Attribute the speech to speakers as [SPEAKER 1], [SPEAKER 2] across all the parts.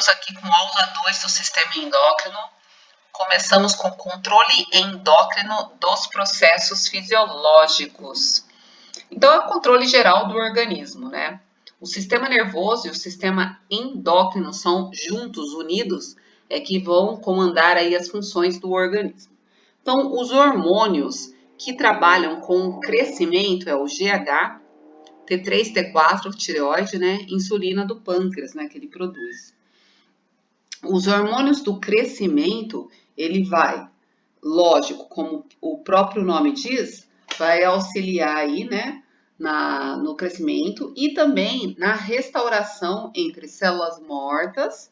[SPEAKER 1] Estamos aqui com aula 2 do sistema endócrino. Começamos com controle endócrino dos processos fisiológicos. Então, é o controle geral do organismo, né? O sistema nervoso e o sistema endócrino são juntos, unidos, que vão comandar aí as funções do organismo. Então, os hormônios que trabalham com o crescimento é o GH, T3, T4, tireoide, né? Insulina do pâncreas, né? Que ele produz. Os hormônios do crescimento, ele vai, lógico, como o próprio nome diz, vai auxiliar aí, né? No crescimento e também na restauração entre células mortas,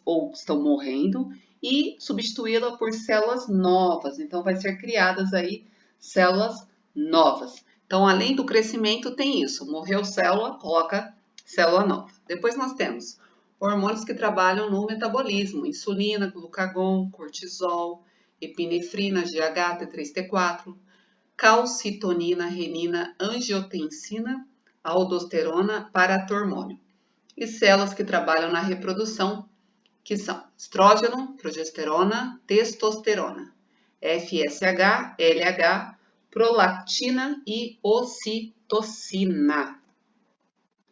[SPEAKER 1] ou que estão morrendo, e substituí-la por células novas. Então, vai ser criadas aí células novas. Então, além do crescimento, tem isso. Morreu célula, coloca célula nova. Depois nós temos hormônios que trabalham no metabolismo. Insulina, glucagon, cortisol, epinefrina, GH, T3, T4, calcitonina, renina, angiotensina, aldosterona, paratormônio. E células que trabalham na reprodução, que são estrógeno, progesterona, testosterona, FSH, LH, prolactina e ocitocina.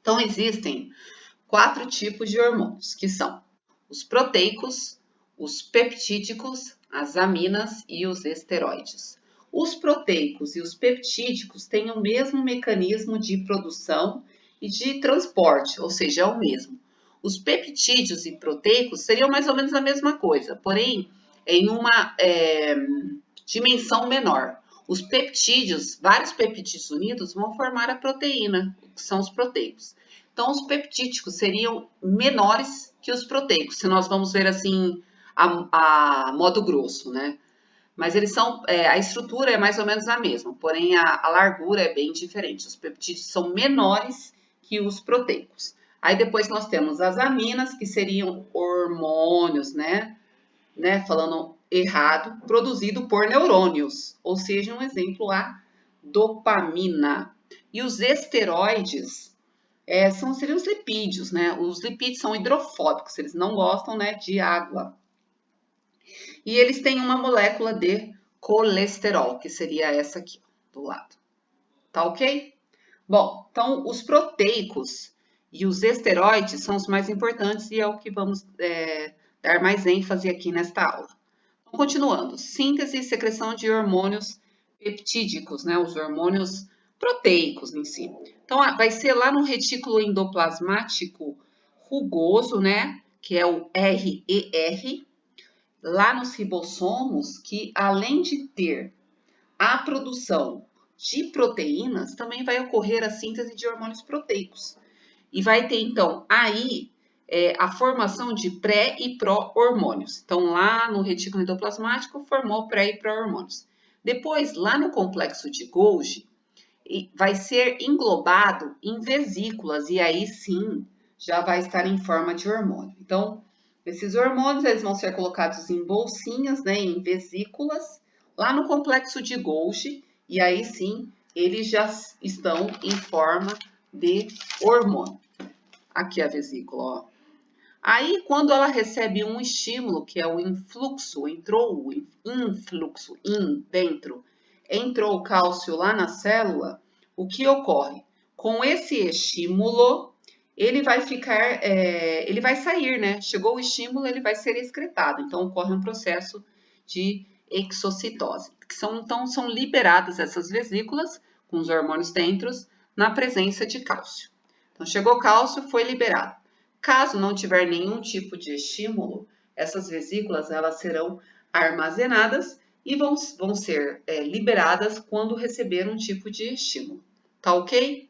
[SPEAKER 1] Então, existem 4 tipos de hormônios, que são os proteicos, os peptídicos, as aminas e os esteroides. Os proteicos e os peptídicos têm o mesmo mecanismo de produção e de transporte, ou seja, é o mesmo. Os peptídeos e proteicos seriam mais ou menos a mesma coisa, porém em uma dimensão menor. Os peptídeos, vários peptídeos unidos, vão formar a proteína, que são os proteicos. Então, os peptídicos seriam menores que os proteicos, se nós vamos ver assim a modo grosso, né? Mas eles são, a estrutura é mais ou menos a mesma, porém a largura é bem diferente. Os peptídeos são menores que os proteicos. Aí depois nós temos as aminas, que seriam hormônios, né? Falando errado, produzido por neurônios, ou seja, um exemplo a dopamina. E os esteroides seriam os lipídios, né? Os lipídios são hidrofóbicos, eles não gostam, né, de água. E eles têm uma molécula de colesterol, que seria essa aqui, do lado. Tá ok? Bom, então os proteicos e os esteroides são os mais importantes e é o que vamos dar mais ênfase aqui nesta aula. Então, continuando, síntese e secreção de hormônios peptídicos, né? Os hormônios proteicos em si. Então, vai ser lá no retículo endoplasmático rugoso, né? Que é o RER, lá nos ribossomos, que além de ter a produção de proteínas, também vai ocorrer a síntese de hormônios proteicos. E vai ter, então, aí a formação de pré e pró-hormônios. Então, lá no retículo endoplasmático, formou pré e pró-hormônios. Depois, lá no complexo de Golgi, vai ser englobado em vesículas, e aí sim, já vai estar em forma de hormônio. Então, esses hormônios, eles vão ser colocados em bolsinhas, né, em vesículas, lá no complexo de Golgi, e aí sim, eles já estão em forma de hormônio. Aqui a vesícula, ó. Aí, quando ela recebe um estímulo, que é o influxo, dentro, entrou o cálcio lá na célula, o que ocorre? Com esse estímulo, ele vai ele vai sair, né? Chegou o estímulo, ele vai ser excretado. Então, ocorre um processo de exocitose. Então, são liberadas essas vesículas, com os hormônios dentro, na presença de cálcio. Então, chegou cálcio, foi liberado. Caso não tiver nenhum tipo de estímulo, essas vesículas elas serão armazenadas e vão ser liberadas quando receber um tipo de estímulo. Tá ok?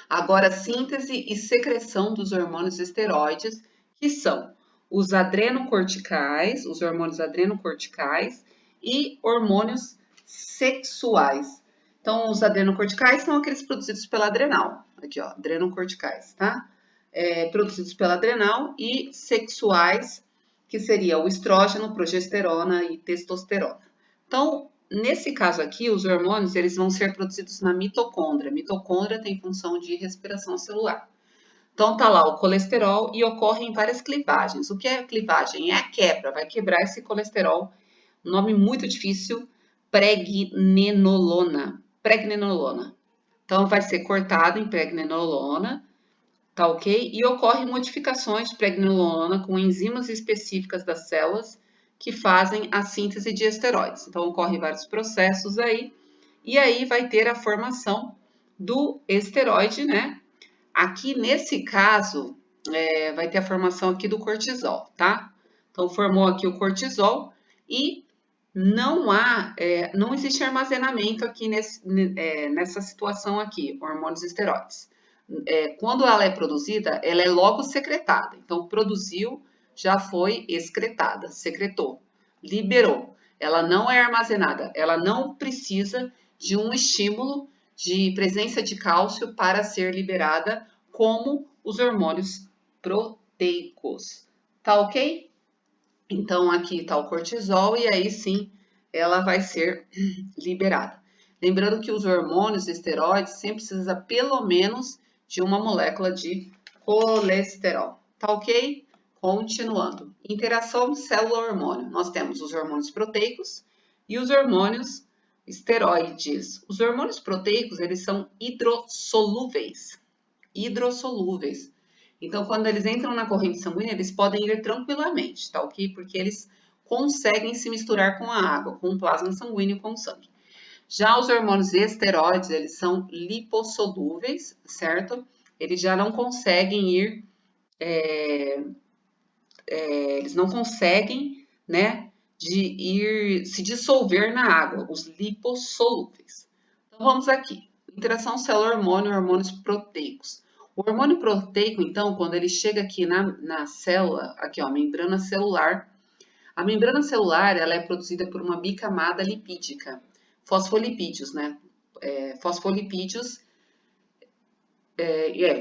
[SPEAKER 1] Agora, síntese e secreção dos hormônios esteroides, que são os adrenocorticais, os hormônios adrenocorticais e hormônios sexuais. Então, os adrenocorticais são aqueles produzidos pela adrenal. Aqui, ó, adrenocorticais, tá? Produzidos pela adrenal, e sexuais, que seria o estrógeno, progesterona e testosterona. Então, nesse caso aqui, os hormônios eles vão ser produzidos na mitocôndria. A mitocôndria tem função de respiração celular. Então tá lá o colesterol e ocorrem várias clivagens. O que é clivagem? É a quebra, vai quebrar esse colesterol. Um nome muito difícil, pregnenolona. Pregnenolona. Então vai ser cortado em pregnenolona, tá ok? E ocorrem modificações de pregnenolona com enzimas específicas das células que fazem a síntese de esteroides. Então ocorrem vários processos aí, e aí vai ter a formação do esteroide, né? Aqui nesse caso, vai ter a formação aqui do cortisol, tá? Então formou aqui o cortisol e não existe armazenamento aqui nessa situação aqui, hormônios esteroides. Quando ela é produzida, ela é logo secretada. Então, produziu, já foi excretada, secretou, liberou. Ela não é armazenada, ela não precisa de um estímulo de presença de cálcio para ser liberada, como os hormônios proteicos. Tá ok? Então, aqui está o cortisol e aí sim ela vai ser liberada. Lembrando que os hormônios esteroides sempre precisa pelo menos de uma molécula de colesterol. Tá ok? Continuando. Interação célula-hormônio. Nós temos os hormônios proteicos e os hormônios esteroides. Os hormônios proteicos, eles são hidrossolúveis. Hidrossolúveis. Então, quando eles entram na corrente sanguínea, eles podem ir tranquilamente, tá ok? Porque eles conseguem se misturar com a água, com o plasma sanguíneo, com o sangue. Já os hormônios esteroides, eles são lipossolúveis, certo? Eles já não conseguem ir, eles não conseguem, né, de ir se dissolver na água, os lipossolúveis. Então, vamos aqui. Interação célula-hormônio, hormônios proteicos. O hormônio proteico, então, quando ele chega aqui na célula, aqui ó, membrana celular, a membrana celular ela é produzida por uma bicamada lipídica, fosfolipídios, né? Fosfolipídios,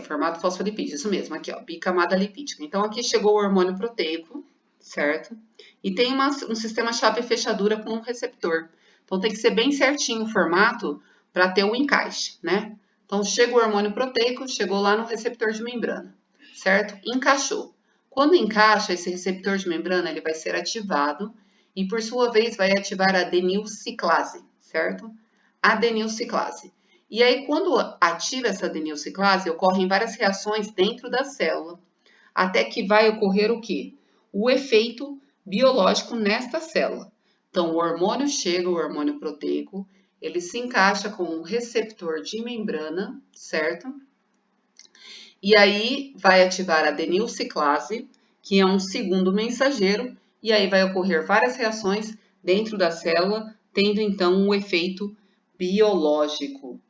[SPEAKER 1] formato fosfolipídio, isso mesmo, aqui ó, bicamada lipídica. Então aqui chegou o hormônio proteico, certo? E tem um sistema chave e fechadura com um receptor. Então tem que ser bem certinho o formato para ter um encaixe, né? Então chega o hormônio proteico, chegou lá no receptor de membrana, certo? Encaixou. Quando encaixa esse receptor de membrana, ele vai ser ativado e por sua vez vai ativar a adenilciclase, certo? Adenilciclase. E aí, quando ativa essa adenilciclase, ocorrem várias reações dentro da célula, até que vai ocorrer o quê? O efeito biológico nesta célula. Então, o hormônio chega, o hormônio proteico, ele se encaixa com um receptor de membrana, certo? E aí vai ativar a adenilciclase, que é um segundo mensageiro, e aí vai ocorrer várias reações dentro da célula, tendo então um efeito biológico.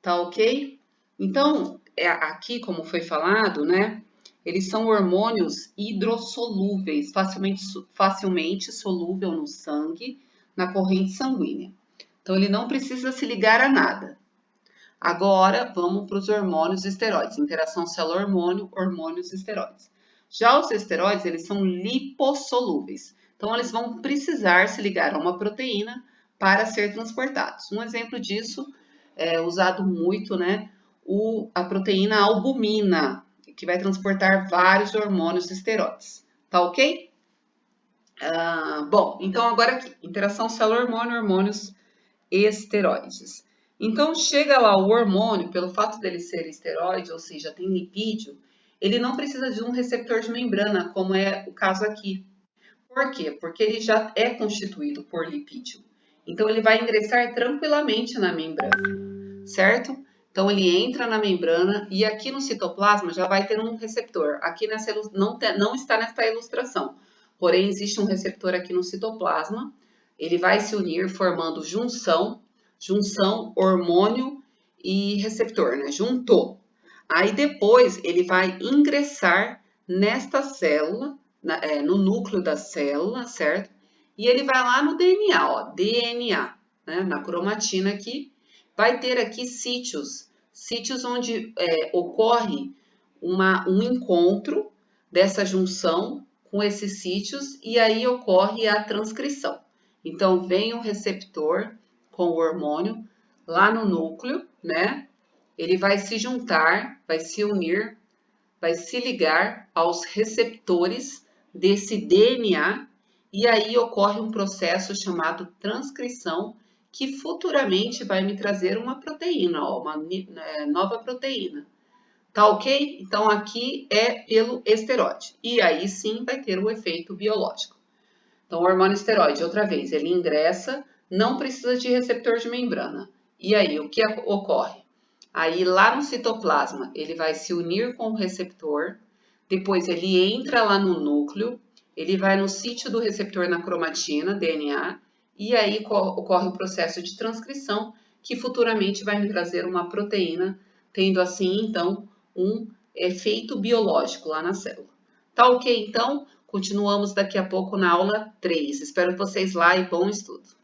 [SPEAKER 1] Tá ok? Então, aqui, como foi falado, né? Eles são hormônios hidrossolúveis, facilmente solúvel no sangue, na corrente sanguínea. Então, ele não precisa se ligar a nada. Agora, vamos para os hormônios esteroides. Interação célula-hormônio, hormônios esteroides. Já os esteroides, eles são lipossolúveis. Então, eles vão precisar se ligar a uma proteína para ser transportados. Um exemplo disso é usado muito, né? A proteína albumina, que vai transportar vários hormônios esteroides. Tá ok? Bom, então agora aqui, interação célula-hormônio, hormônios esteroides. Então, chega lá o hormônio, pelo fato dele ser esteroide, ou seja, tem lipídio, ele não precisa de um receptor de membrana, como é o caso aqui. Por quê? Porque ele já é constituído por lipídio. Então, ele vai ingressar tranquilamente na membrana, certo? Então, ele entra na membrana e aqui no citoplasma já vai ter um receptor. Aqui nessa não está nesta ilustração, porém existe um receptor aqui no citoplasma. Ele vai se unir formando junção, hormônio e receptor, né? Juntou. Aí depois ele vai ingressar nesta célula, no núcleo da célula, certo? E ele vai lá no DNA, ó, DNA, né? Na cromatina aqui, vai ter aqui sítios onde ocorre um encontro dessa junção com esses sítios e aí ocorre a transcrição. Então, vem o receptor com o hormônio lá no núcleo, né? Ele vai se juntar, vai se unir vai se ligar aos receptores desse DNA e aí ocorre um processo chamado transcrição, que futuramente vai me trazer uma proteína, ó, uma nova proteína. Tá ok? Então aqui é pelo esteroide. E aí sim vai ter o efeito biológico. Então, o hormônio esteroide, outra vez, ele ingressa, não precisa de receptor de membrana. E aí, o que ocorre? Aí, lá no citoplasma, ele vai se unir com o receptor, depois ele entra lá no núcleo, ele vai no sítio do receptor na cromatina, DNA, e aí ocorre o processo de transcrição, que futuramente vai me trazer uma proteína, tendo assim, então, um efeito biológico lá na célula. Tá ok, então? Continuamos daqui a pouco na aula 3. Espero vocês lá e bom estudo!